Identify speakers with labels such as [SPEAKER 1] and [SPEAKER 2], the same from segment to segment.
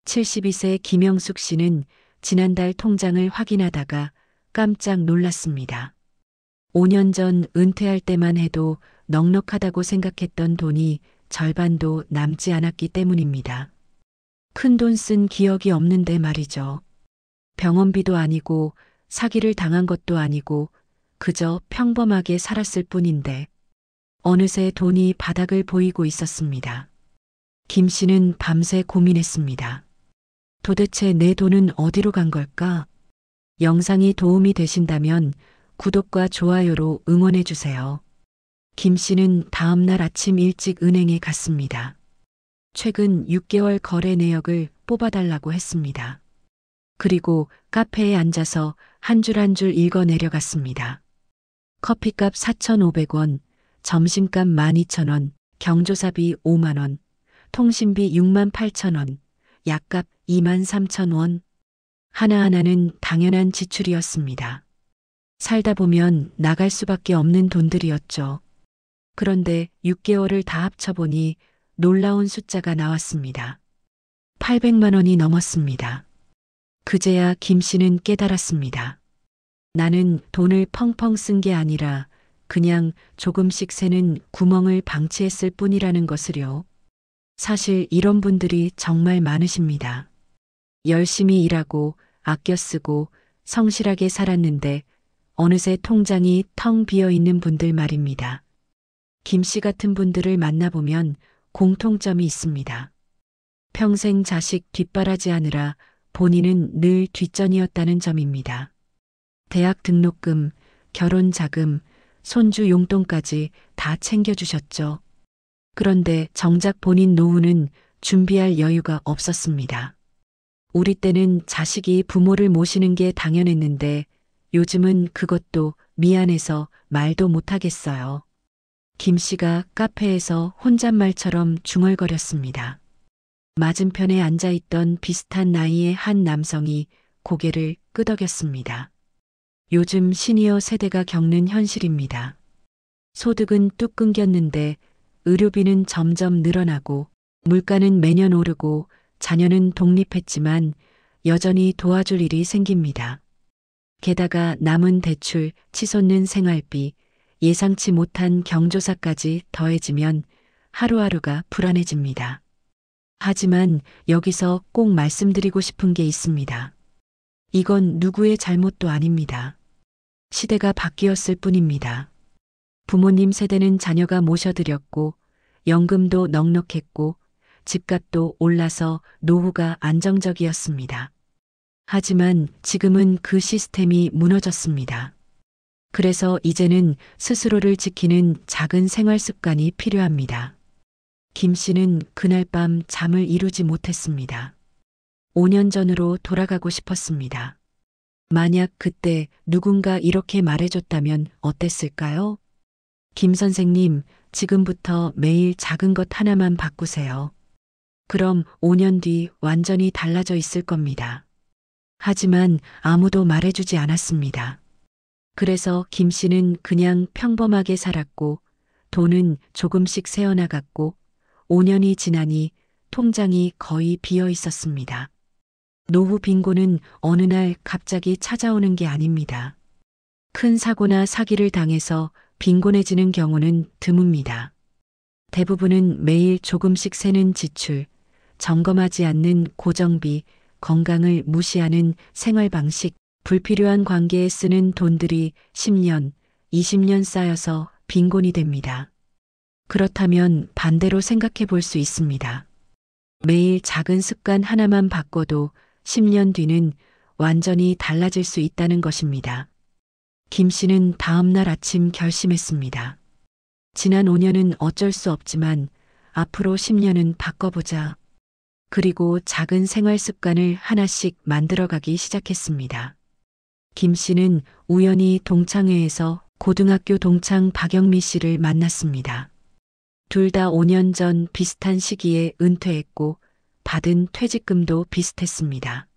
[SPEAKER 1] 72세 김영숙 씨는 지난달 통장을 확인하다가 깜짝 놀랐습니다. 5년 전 은퇴할 때만 해도 넉넉하다고 생각했던 돈이 절반도 남지 않았기 때문입니다. 큰돈 쓴 기억이 없는데 말이죠. 병원비도 아니고 사기를 당한 것도 아니고 그저 평범하게 살았을 뿐인데 어느새 돈이 바닥을 보이고 있었습니다. 김 씨는 밤새 고민했습니다. 도대체 내 돈은 어디로 간 걸까? 영상이 도움이 되신다면 구독과 좋아요로 응원해 주세요. 김 씨는 다음날 아침 일찍 은행에 갔습니다. 최근 6개월 거래 내역을 뽑아달라고 했습니다. 그리고 카페에 앉아서 한 줄 한 줄 읽어 내려갔습니다. 커피값 4,500원, 점심값 12,000원, 경조사비 5만원, 통신비 68,000원, 약값 23,000원. 하나하나는 당연한 지출이었습니다. 살다 보면 나갈 수밖에 없는 돈들이었죠. 그런데 6개월을 다 합쳐보니 놀라운 숫자가 나왔습니다. 800만 원이 넘었습니다. 그제야 김 씨는 깨달았습니다. 나는 돈을 펑펑 쓴 게 아니라 그냥 조금씩 새는 구멍을 방치했을 뿐이라는 것을요. 사실 이런 분들이 정말 많으십니다. 열심히 일하고 아껴 쓰고 성실하게 살았는데 어느새 통장이 텅 비어 있는 분들 말입니다. 김 씨 같은 분들을 만나보면 공통점이 있습니다. 평생 자식 뒷바라지하느라 본인은 늘 뒷전이었다는 점입니다. 대학 등록금, 결혼 자금, 손주 용돈까지 다 챙겨주셨죠. 그런데 정작 본인 노후는 준비할 여유가 없었습니다. 우리 때는 자식이 부모를 모시는 게 당연했는데 요즘은 그것도 미안해서 말도 못하겠어요. 김 씨가 카페에서 혼잣말처럼 중얼거렸습니다. 맞은편에 앉아있던 비슷한 나이의 한 남성이 고개를 끄덕였습니다. 요즘 시니어 세대가 겪는 현실입니다. 소득은 뚝 끊겼는데 의료비는 점점 늘어나고 물가는 매년 오르고 자녀는 독립했지만 여전히 도와줄 일이 생깁니다. 게다가 남은 대출, 치솟는 생활비, 예상치 못한 경조사까지 더해지면 하루하루가 불안해집니다. 하지만 여기서 꼭 말씀드리고 싶은 게 있습니다. 이건 누구의 잘못도 아닙니다. 시대가 바뀌었을 뿐입니다. 부모님 세대는 자녀가 모셔드렸고 연금도 넉넉했고 집값도 올라서 노후가 안정적이었습니다. 하지만 지금은 그 시스템이 무너졌습니다. 그래서 이제는 스스로를 지키는 작은 생활 습관이 필요합니다. 김 씨는 그날 밤 잠을 이루지 못했습니다. 5년 전으로 돌아가고 싶었습니다. 만약 그때 누군가 이렇게 말해줬다면 어땠을까요? 김 선생님, 지금부터 매일 작은 것 하나만 바꾸세요. 그럼 5년 뒤 완전히 달라져 있을 겁니다. 하지만 아무도 말해주지 않았습니다. 그래서 김 씨는 그냥 평범하게 살았고 돈은 조금씩 새어나갔고 5년이 지나니 통장이 거의 비어 있었습니다. 노후 빈곤은 어느 날 갑자기 찾아오는 게 아닙니다. 큰 사고나 사기를 당해서 빈곤해지는 경우는 드뭅니다. 대부분은 매일 조금씩 새는 지출, 점검하지 않는 고정비, 건강을 무시하는 생활 방식, 불필요한 관계에 쓰는 돈들이 10년, 20년 쌓여서 빈곤이 됩니다. 그렇다면 반대로 생각해 볼 수 있습니다. 매일 작은 습관 하나만 바꿔도 10년 뒤는 완전히 달라질 수 있다는 것입니다. 김 씨는 다음날 아침 결심했습니다. 지난 5년은 어쩔 수 없지만 앞으로 10년은 바꿔보자. 그리고 작은 생활 습관을 하나씩 만들어가기 시작했습니다. 김 씨는 우연히 동창회에서 고등학교 동창 박영미 씨를 만났습니다. 둘 다 5년 전 비슷한 시기에 은퇴했고 받은 퇴직금도 비슷했습니다.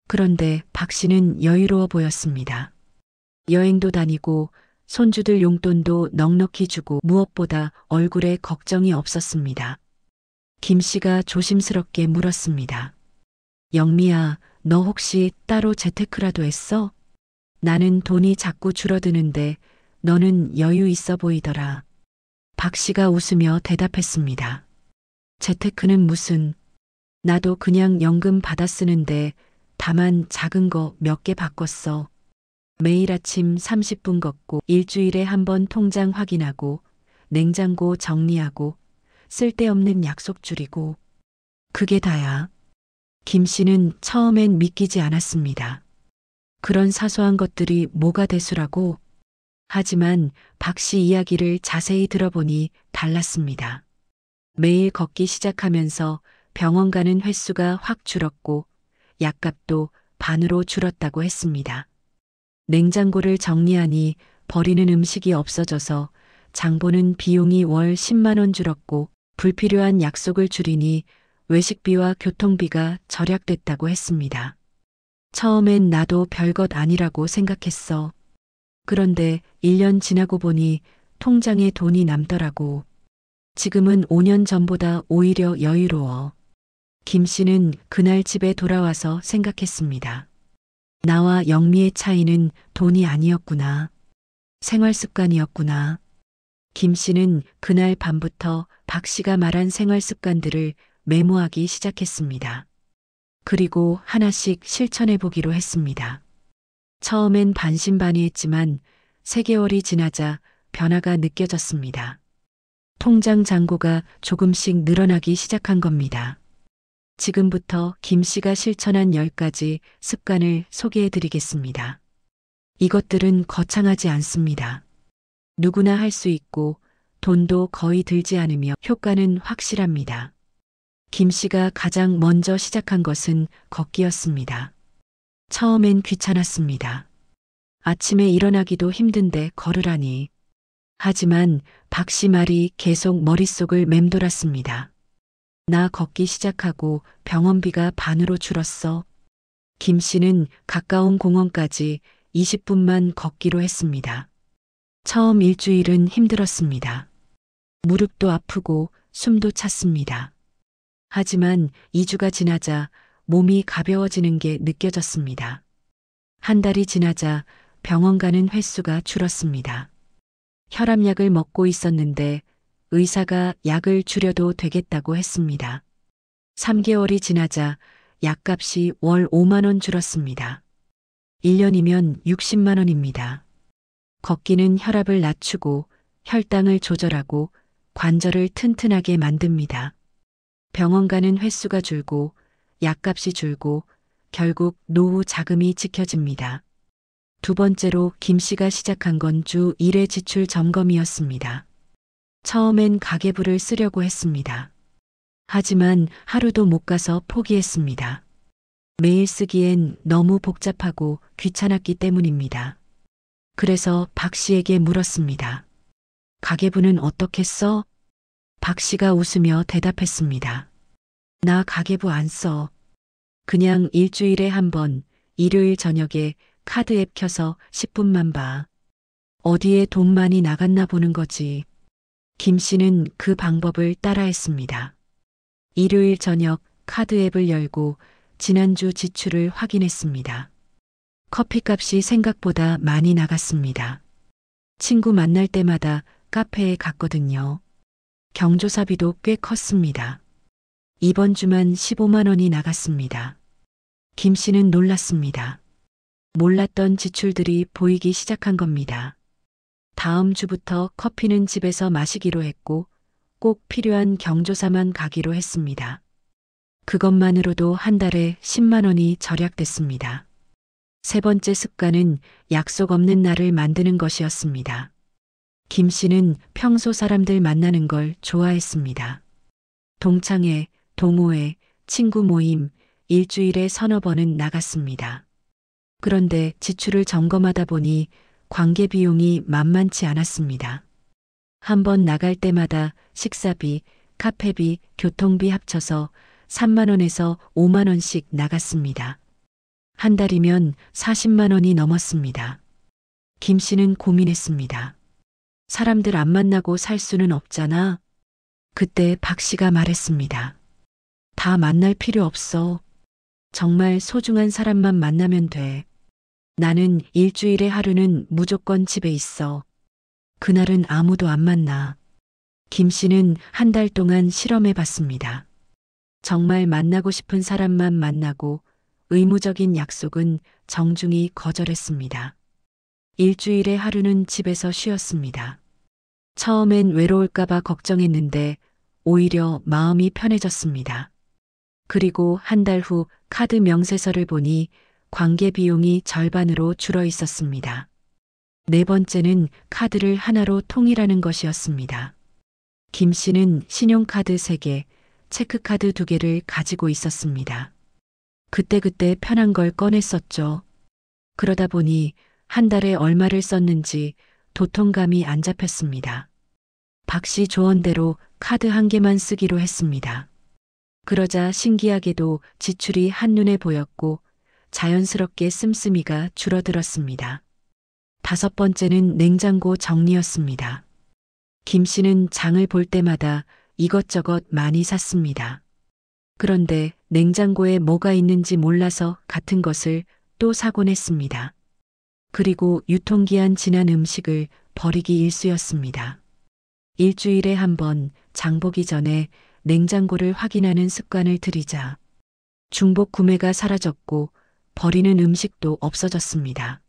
[SPEAKER 1] 그런데 박 씨는 여유로워 보였습니다. 여행도 다니고 손주들 용돈도 넉넉히 주고 무엇보다 얼굴에 걱정이 없었습니다. 김 씨가 조심스럽게 물었습니다. 영미야, 너 혹시 따로 재테크라도 했어? 나는 돈이 자꾸 줄어드는데 너는 여유 있어 보이더라. 박 씨가 웃으며 대답했습니다. 재테크는 무슨, 나도 그냥 연금 받아 쓰는데 다만 작은 거 몇 개 바꿨어. 매일 아침 30분 걷고 일주일에 한 번 통장 확인하고 냉장고 정리하고 쓸데없는 약속 줄이고 그게 다야. 김 씨는 처음엔 믿기지 않았습니다. 그런 사소한 것들이 뭐가 대수라고? 하지만 박 씨 이야기를 자세히 들어보니 달랐습니다. 매일 걷기 시작하면서 병원 가는 횟수가 확 줄었고 약값도 반으로 줄었다고 했습니다. 냉장고를 정리하니 버리는 음식이 없어져서 장 보는 비용이 월 10만 원 줄었고 불필요한 약속을 줄이니 외식비와 교통비가 절약됐다고 했습니다. 처음엔 나도 별것 아니라고 생각했어. 그런데 1년 지나고 보니 통장에 돈이 남더라고. 지금은 5년 전보다 오히려 여유로워. 김 씨는 그날 집에 돌아와서 생각했습니다. 나와 영미의 차이는 돈이 아니었구나. 생활 습관이었구나. 김 씨는 그날 밤부터 박 씨가 말한 생활 습관들을 메모하기 시작했습니다. 그리고 하나씩 실천해 보기로 했습니다. 처음엔 반신반의했지만 3개월이 지나자 변화가 느껴졌습니다. 통장 잔고가 조금씩 늘어나기 시작한 겁니다. 지금부터 김 씨가 실천한 10가지 습관을 소개해 드리겠습니다. 이것들은 거창하지 않습니다. 누구나 할 수 있고 돈도 거의 들지 않으며 효과는 확실합니다. 김 씨가 가장 먼저 시작한 것은 걷기였습니다. 처음엔 귀찮았습니다. 아침에 일어나기도 힘든데 걸으라니. 하지만 박 씨 말이 계속 머릿속을 맴돌았습니다. 나 걷기 시작하고 병원비가 반으로 줄었어. 김 씨는 가까운 공원까지 20분만 걷기로 했습니다. 처음 일주일은 힘들었습니다. 무릎도 아프고 숨도 찼습니다. 하지만 2주가 지나자 몸이 가벼워지는 게 느껴졌습니다. 한 달이 지나자 병원 가는 횟수가 줄었습니다. 혈압약을 먹고 있었는데 의사가 약을 줄여도 되겠다고 했습니다. 3개월이 지나자 약값이 월 5만 원 줄었습니다. 1년이면 60만 원입니다. 걷기는 혈압을 낮추고 혈당을 조절하고 관절을 튼튼하게 만듭니다. 병원 가는 횟수가 줄고 약값이 줄고 결국 노후 자금이 지켜집니다. 두 번째로 김 씨가 시작한 건 주 1회 지출 점검이었습니다. 처음엔 가계부를 쓰려고 했습니다. 하지만 하루도 못 가서 포기했습니다. 매일 쓰기엔 너무 복잡하고 귀찮았기 때문입니다. 그래서 박 씨에게 물었습니다. 가계부는 어떻게 써? 박 씨가 웃으며 대답했습니다. 나 가계부 안 써. 그냥 일주일에 한 번, 일요일 저녁에 카드 앱 켜서 10분만 봐. 어디에 돈 많이 나갔나 보는 거지. 김 씨는 그 방법을 따라했습니다. 일요일 저녁 카드 앱을 열고 지난주 지출을 확인했습니다. 커피값이 생각보다 많이 나갔습니다. 친구 만날 때마다 카페에 갔거든요. 경조사비도 꽤 컸습니다. 이번 주만 15만 원이 나갔습니다. 김 씨는 놀랐습니다. 몰랐던 지출들이 보이기 시작한 겁니다. 다음 주부터 커피는 집에서 마시기로 했고 꼭 필요한 경조사만 가기로 했습니다. 그것만으로도 한 달에 10만 원이 절약됐습니다. 세 번째 습관은 약속 없는 날을 만드는 것이었습니다. 김 씨는 평소 사람들 만나는 걸 좋아했습니다. 동창회, 동호회, 친구 모임, 일주일에 서너 번은 나갔습니다. 그런데 지출을 점검하다 보니 관계 비용이 만만치 않았습니다. 한 번 나갈 때마다 식사비, 카페비, 교통비 합쳐서 3만 원에서 5만 원씩 나갔습니다. 한 달이면 40만 원이 넘었습니다. 김 씨는 고민했습니다. 사람들 안 만나고 살 수는 없잖아. 그때 박 씨가 말했습니다. 다 만날 필요 없어. 정말 소중한 사람만 만나면 돼. 나는 일주일에 하루는 무조건 집에 있어. 그날은 아무도 안 만나. 김 씨는 한 달 동안 실험해 봤습니다. 정말 만나고 싶은 사람만 만나고 의무적인 약속은 정중히 거절했습니다. 일주일에 하루는 집에서 쉬었습니다. 처음엔 외로울까봐 걱정했는데 오히려 마음이 편해졌습니다. 그리고 한 달 후 카드 명세서를 보니 관계 비용이 절반으로 줄어 있었습니다. 네 번째는 카드를 하나로 통일하는 것이었습니다. 김 씨는 신용카드 3개, 체크카드 2개를 가지고 있었습니다. 그때그때 편한 걸 꺼냈었죠. 그러다 보니 한 달에 얼마를 썼는지 도통감이 안 잡혔습니다. 박 씨 조언대로 카드 1개만 쓰기로 했습니다. 그러자 신기하게도 지출이 한눈에 보였고 자연스럽게 씀씀이가 줄어들었습니다. 5번째는 냉장고 정리였습니다. 김 씨는 장을 볼 때마다 이것저것 많이 샀습니다. 그런데 냉장고에 뭐가 있는지 몰라서 같은 것을 또 사곤 했습니다. 그리고 유통기한 지난 음식을 버리기 일쑤였습니다. 일주일에 한 번 장보기 전에 냉장고를 확인하는 습관을 들이자 중복 구매가 사라졌고 버리는 음식도 없어졌습니다.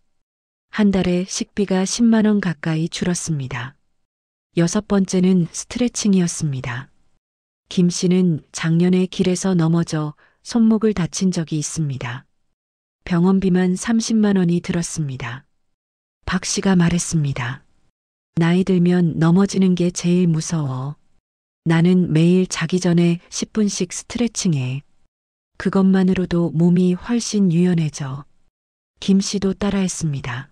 [SPEAKER 1] 한 달에 식비가 10만 원 가까이 줄었습니다. 6번째는 스트레칭이었습니다. 김 씨는 작년에 길에서 넘어져 손목을 다친 적이 있습니다. 병원비만 30만 원이 들었습니다. 박 씨가 말했습니다. 나이 들면 넘어지는 게 제일 무서워. 나는 매일 자기 전에 10분씩 스트레칭해. 그것만으로도 몸이 훨씬 유연해져. 김 씨도 따라했습니다.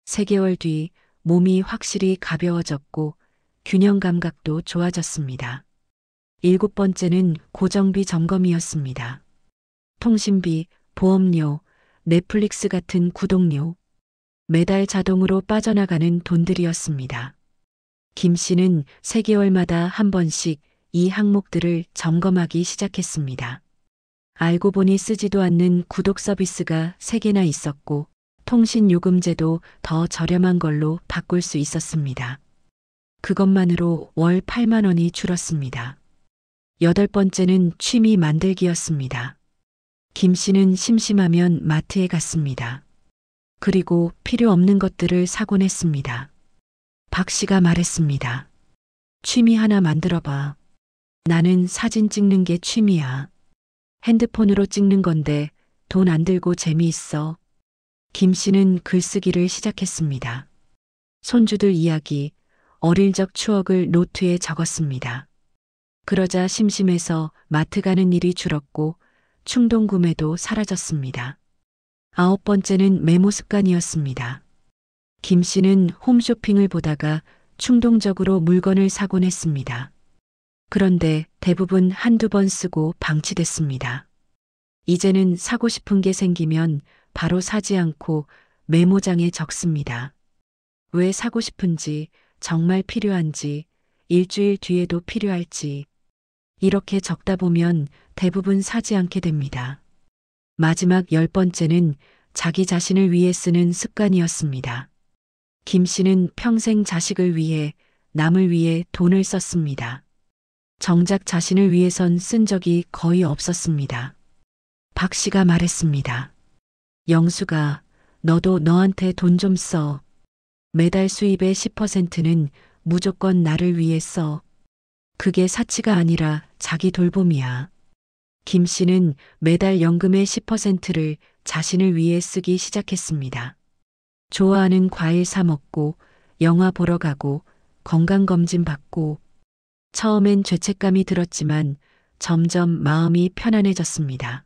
[SPEAKER 1] 3개월 뒤 몸이 확실히 가벼워졌고 균형 감각도 좋아졌습니다. 7번째는 고정비 점검이었습니다. 통신비, 보험료, 넷플릭스 같은 구독료, 매달 자동으로 빠져나가는 돈들이었습니다. 김 씨는 3개월마다 한 번씩 이 항목들을 점검하기 시작했습니다. 알고 보니 쓰지도 않는 구독 서비스가 3개나 있었고 통신 요금제도 더 저렴한 걸로 바꿀 수 있었습니다. 그것만으로 월 8만 원이 줄었습니다. 8번째는 취미 만들기였습니다. 김 씨는 심심하면 마트에 갔습니다. 그리고 필요 없는 것들을 사곤 했습니다. 박 씨가 말했습니다. 취미 하나 만들어봐. 나는 사진 찍는 게 취미야. 핸드폰으로 찍는 건데 돈 안 들고 재미있어. 김 씨는 글쓰기를 시작했습니다. 손주들 이야기, 어릴 적 추억을 노트에 적었습니다. 그러자 심심해서 마트 가는 일이 줄었고 충동 구매도 사라졌습니다. 9번째는 메모 습관이었습니다. 김 씨는 홈쇼핑을 보다가 충동적으로 물건을 사곤 했습니다. 그런데 대부분 한두 번 쓰고 방치됐습니다. 이제는 사고 싶은 게 생기면 바로 사지 않고 메모장에 적습니다. 왜 사고 싶은지, 정말 필요한지, 일주일 뒤에도 필요할지. 이렇게 적다 보면 대부분 사지 않게 됩니다. 마지막 10번째는 자기 자신을 위해 쓰는 습관이었습니다. 김 씨는 평생 자식을 위해, 남을 위해 돈을 썼습니다. 정작 자신을 위해선 쓴 적이 거의 없었습니다. 박 씨가 말했습니다. 영수가, 너도 너한테 돈 좀 써. 매달 수입의 10%는 무조건 나를 위해 써. 그게 사치가 아니라 자기 돌봄이야. 김 씨는 매달 연금의 10%를 자신을 위해 쓰기 시작했습니다. 좋아하는 과일 사 먹고, 영화 보러 가고, 건강검진 받고, 처음엔 죄책감이 들었지만 점점 마음이 편안해졌습니다.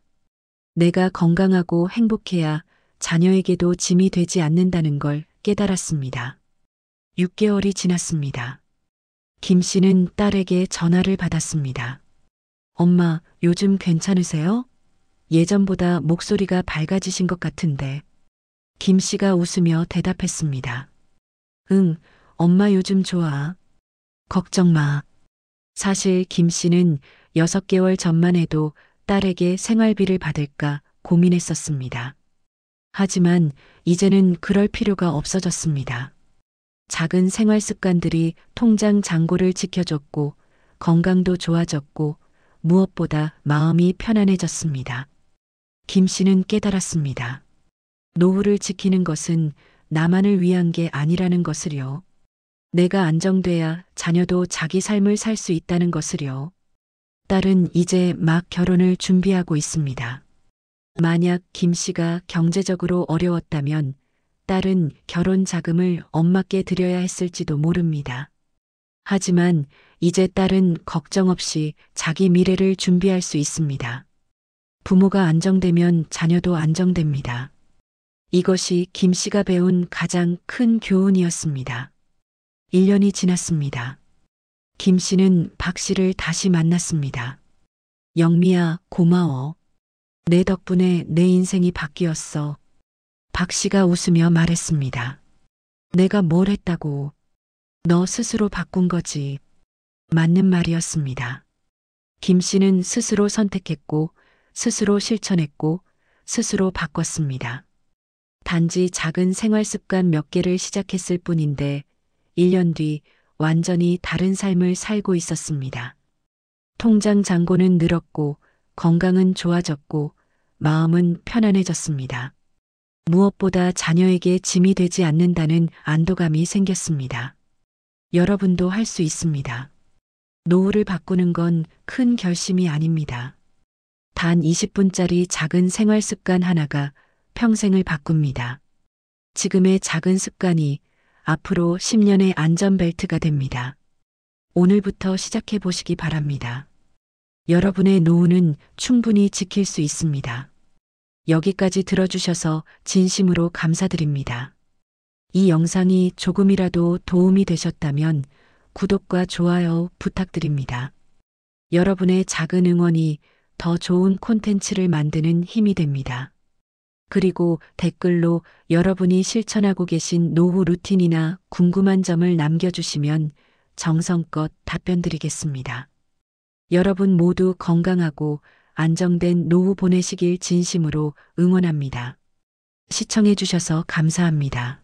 [SPEAKER 1] 내가 건강하고 행복해야 자녀에게도 짐이 되지 않는다는 걸 깨달았습니다. 6개월이 지났습니다. 김 씨는 딸에게 전화를 받았습니다. 엄마, 요즘 괜찮으세요? 예전보다 목소리가 밝아지신 것 같은데. 김 씨가 웃으며 대답했습니다. 응, 엄마 요즘 좋아. 걱정 마. 사실 김 씨는 6개월 전만 해도 딸에게 생활비를 받을까 고민했었습니다. 하지만 이제는 그럴 필요가 없어졌습니다. 작은 생활 습관들이 통장 잔고를 지켜줬고 건강도 좋아졌고 무엇보다 마음이 편안해졌습니다. 김 씨는 깨달았습니다. 노후를 지키는 것은 나만을 위한 게 아니라는 것을요. 내가 안정돼야 자녀도 자기 삶을 살 수 있다는 것을요. 딸은 이제 막 결혼을 준비하고 있습니다. 만약 김 씨가 경제적으로 어려웠다면 딸은 결혼 자금을 엄마께 드려야 했을지도 모릅니다. 하지만 이제 딸은 걱정 없이 자기 미래를 준비할 수 있습니다. 부모가 안정되면 자녀도 안정됩니다. 이것이 김 씨가 배운 가장 큰 교훈이었습니다. 1년이 지났습니다. 김 씨는 박 씨를 다시 만났습니다. 영미야, 고마워. 내 덕분에 내 인생이 바뀌었어. 박 씨가 웃으며 말했습니다. 내가 뭘 했다고. 너 스스로 바꾼 거지. 맞는 말이었습니다. 김 씨는 스스로 선택했고, 스스로 실천했고, 스스로 바꿨습니다. 단지 작은 생활 습관 몇 개를 시작했을 뿐인데, 1년 뒤 완전히 다른 삶을 살고 있었습니다. 통장 잔고는 늘었고, 건강은 좋아졌고, 마음은 편안해졌습니다. 무엇보다 자녀에게 짐이 되지 않는다는 안도감이 생겼습니다. 여러분도 할 수 있습니다. 노후를 바꾸는 건 큰 결심이 아닙니다. 단 20분짜리 작은 생활 습관 하나가 평생을 바꿉니다. 지금의 작은 습관이 앞으로 10년의 안전벨트가 됩니다. 오늘부터 시작해 보시기 바랍니다. 여러분의 노후는 충분히 지킬 수 있습니다. 여기까지 들어주셔서 진심으로 감사드립니다. 이 영상이 조금이라도 도움이 되셨다면 구독과 좋아요 부탁드립니다. 여러분의 작은 응원이 더 좋은 콘텐츠를 만드는 힘이 됩니다. 그리고 댓글로 여러분이 실천하고 계신 노후 루틴이나 궁금한 점을 남겨주시면 정성껏 답변 드리겠습니다. 여러분 모두 건강하고 안정된 노후 보내시길 진심으로 응원합니다. 시청해 주셔서 감사합니다.